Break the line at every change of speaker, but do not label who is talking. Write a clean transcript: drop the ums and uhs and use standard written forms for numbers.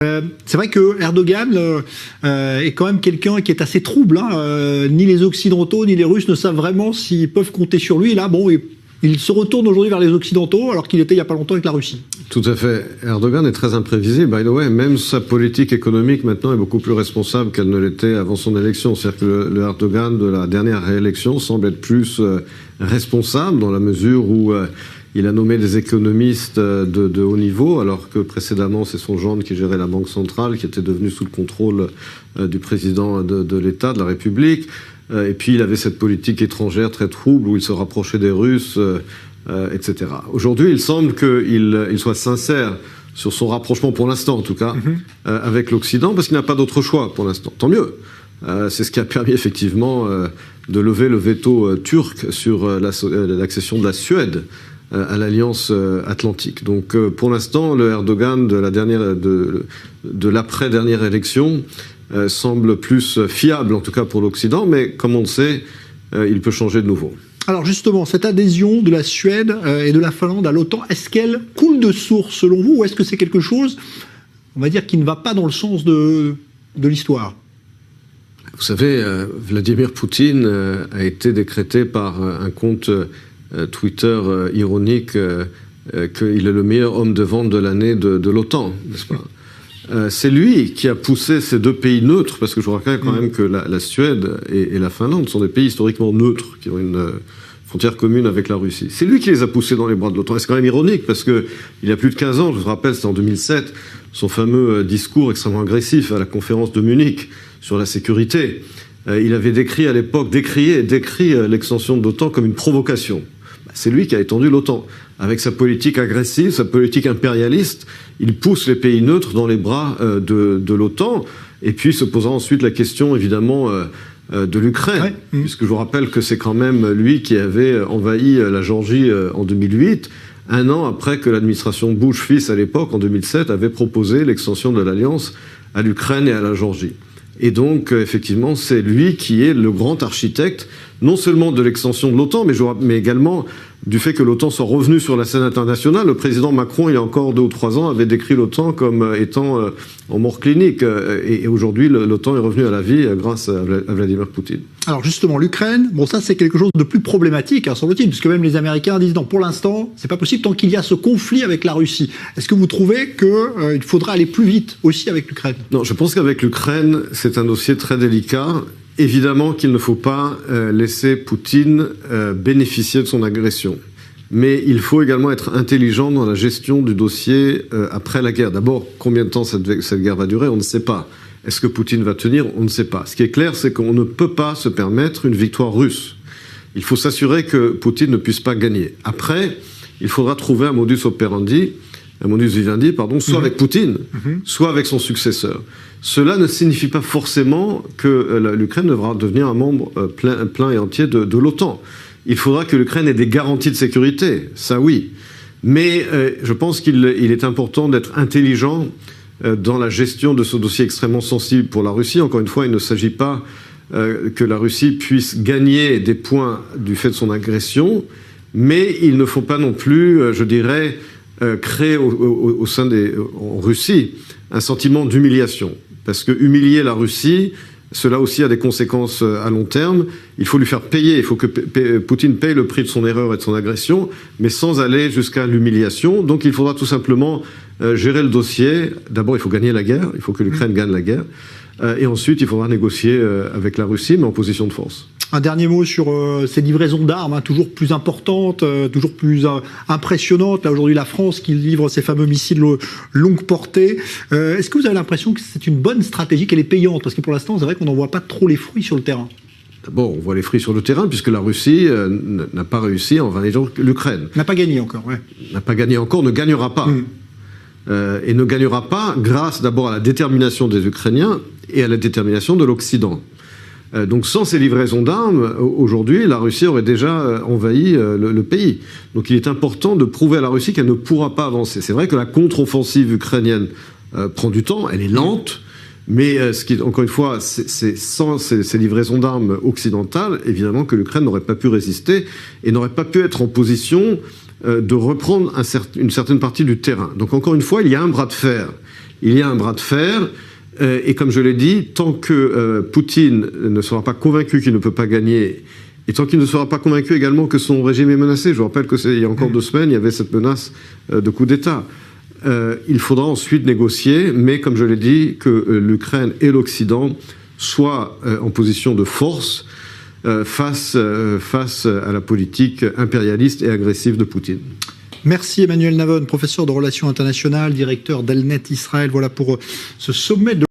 C'est vrai que Erdogan est quand même quelqu'un qui est assez trouble. Ni les Occidentaux ni les Russes ne savent vraiment s'ils peuvent compter sur lui. Et là, bon, il se retourne aujourd'hui vers les Occidentaux alors qu'il était il n'y a pas longtemps avec la Russie.
Tout à fait. Erdogan est très imprévisible. By the way, même sa politique économique maintenant est beaucoup plus responsable qu'elle ne l'était avant son élection. C'est-à-dire que le Erdogan de la dernière réélection semble être plus responsable dans la mesure où il a nommé des économistes de haut niveau, alors que précédemment, c'est son gendre qui gérait la Banque centrale, qui était devenu sous le contrôle du président de l'État, de la République. Et puis, il avait cette politique étrangère très trouble, où il se rapprochait des Russes, etc. Aujourd'hui, il semble qu'il soit sincère sur son rapprochement, pour l'instant en tout cas, avec l'Occident, parce qu'il n'a pas d'autre choix pour l'instant. Tant mieux. C'est ce qui a permis effectivement de lever le veto turc sur l'accession de la Suède à l'Alliance Atlantique. Donc pour l'instant, le Erdogan de l'après-dernière élection semble plus fiable, en tout cas pour l'Occident, mais comme on le sait, il peut changer de nouveau.
Alors justement, cette adhésion de la Suède et de la Finlande à l'OTAN, est-ce qu'elle coule de source selon vous, ou est-ce que c'est quelque chose, on va dire, qui ne va pas dans le sens de l'histoire ?
Vous savez, Vladimir Poutine a été décrété par un compte Twitter ironique qu'il est le meilleur homme de vente de l'année de l'OTAN, n'est-ce pas ? C'est lui qui a poussé ces deux pays neutres, parce que je vous rappelle quand même que la Suède et la Finlande sont des pays historiquement neutres, qui ont une frontière commune avec la Russie. C'est lui qui les a poussés dans les bras de l'OTAN. Et c'est quand même ironique, parce qu'il y a plus de 15 ans, je vous rappelle, c'était en 2007, son fameux discours extrêmement agressif à la conférence de Munich sur la sécurité. Il avait décrit à l'époque, décrit l'extension de l'OTAN comme une provocation. C'est lui qui a étendu l'OTAN. Avec sa politique agressive, sa politique impérialiste, il pousse les pays neutres dans les bras de l'OTAN, et puis se posant ensuite la question, évidemment, de l'Ukraine, puisque je vous rappelle que c'est quand même lui qui avait envahi la Géorgie en 2008, un an après que l'administration Bush-fils, à l'époque, en 2007, avait proposé l'extension de l'Alliance à l'Ukraine et à la Géorgie. Et donc, effectivement, c'est lui qui est le grand architecte, non seulement de l'extension de l'OTAN, mais également du fait que l'OTAN soit revenue sur la scène internationale. Le président Macron, il y a encore 2 ou 3 ans, avait décrit l'OTAN comme étant en mort clinique. Et aujourd'hui, l'OTAN est revenu à la vie grâce à Vladimir Poutine. Alors
justement, l'Ukraine, bon, ça c'est quelque chose de plus problématique, semble-t-il, puisque même les Américains disent non, pour l'instant, c'est pas possible tant qu'il y a ce conflit avec la Russie. Est-ce que vous trouvez qu'il faudra aller plus vite aussi avec l'Ukraine ?
Non, je pense qu'avec l'Ukraine, c'est un dossier très délicat. Évidemment qu'il ne faut pas laisser Poutine bénéficier de son agression. Mais il faut également être intelligent dans la gestion du dossier après la guerre. D'abord, combien de temps cette guerre va durer ? On ne sait pas. Est-ce que Poutine va tenir ? On ne sait pas. Ce qui est clair, c'est qu'on ne peut pas se permettre une victoire russe. Il faut s'assurer que Poutine ne puisse pas gagner. Après, il faudra trouver un modus vivendi, soit avec Poutine, soit avec son successeur. Cela ne signifie pas forcément que l'Ukraine devra devenir un membre plein et entier de l'OTAN. Il faudra que l'Ukraine ait des garanties de sécurité, ça oui. Mais je pense qu'il est important d'être intelligent dans la gestion de ce dossier extrêmement sensible pour la Russie. Encore une fois, il ne s'agit pas que la Russie puisse gagner des points du fait de son agression, mais il ne faut pas non plus, je dirais, créer en Russie un sentiment d'humiliation. Parce que humilier la Russie, cela aussi a des conséquences à long terme. Il faut lui faire payer, il faut que Poutine paye le prix de son erreur et de son agression, mais sans aller jusqu'à l'humiliation. Donc il faudra tout simplement gérer le dossier. D'abord, il faut gagner la guerre, il faut que l'Ukraine gagne la guerre. Et ensuite, il faudra négocier avec la Russie, mais en position de force.
Un dernier mot sur ces livraisons d'armes, toujours plus importantes, toujours plus impressionnantes. Là, aujourd'hui, la France qui livre ces fameux missiles longue portée. Est-ce que vous avez l'impression que c'est une bonne stratégie, qu'elle est payante ? Parce que pour l'instant, c'est vrai qu'on n'en voit pas trop les fruits sur le terrain.
D'abord, on voit les fruits sur le terrain, puisque la Russie n'a pas réussi à envahir l'Ukraine.
N'a pas gagné encore, oui.
N'a pas gagné encore, ne gagnera pas. Et ne gagnera pas grâce d'abord à la détermination des Ukrainiens et à la détermination de l'Occident. Donc sans ces livraisons d'armes, aujourd'hui, la Russie aurait déjà envahi le pays. Donc il est important de prouver à la Russie qu'elle ne pourra pas avancer. C'est vrai que la contre-offensive ukrainienne prend du temps, elle est lente, mais encore une fois, c'est sans ces livraisons d'armes occidentales, évidemment que l'Ukraine n'aurait pas pu résister et n'aurait pas pu être en position de reprendre une certaine partie du terrain. Donc encore une fois, il y a un bras de fer il y a un bras de fer. Et comme je l'ai dit, tant que Poutine ne sera pas convaincu qu'il ne peut pas gagner, et tant qu'il ne sera pas convaincu également que son régime est menacé, je vous rappelle qu'il y a encore 2 semaines, il y avait cette menace de coup d'État. Il faudra ensuite négocier, mais comme je l'ai dit, que l'Ukraine et l'Occident soient en position de force face à la politique impérialiste et agressive de Poutine.
Merci Emmanuel Navon, professeur de relations internationales, directeur d'Elnet Israël. Voilà pour ce sommet de